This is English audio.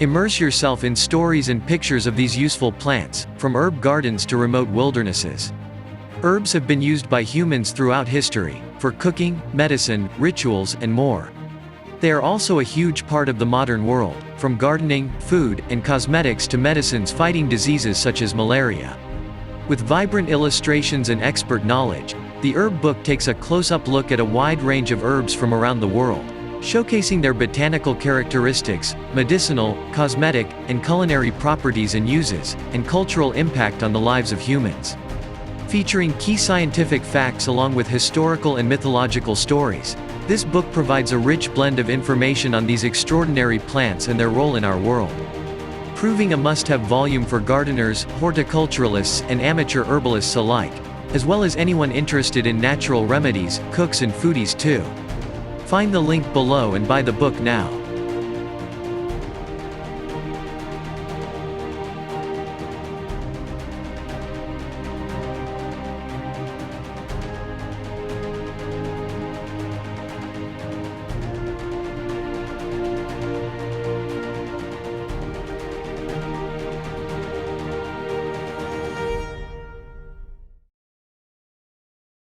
Immerse yourself in stories and pictures of these useful plants, from herb gardens to remote wildernesses. Herbs have been used by humans throughout history, for cooking, medicine, rituals, and more. They are also a huge part of the modern world, from gardening, food, and cosmetics to medicines fighting diseases such as malaria. With vibrant illustrations and expert knowledge, the herb book takes a close-up look at a wide range of herbs from around the world, showcasing their botanical characteristics, medicinal, cosmetic, and culinary properties and uses, and cultural impact on the lives of humans. Featuring key scientific facts along with historical and mythological stories, this book provides a rich blend of information on these extraordinary plants and their role in our world. Proving a must-have volume for gardeners, horticulturalists, and amateur herbalists alike, as well as anyone interested in natural remedies, cooks and foodies too. Find the link below and buy the book now.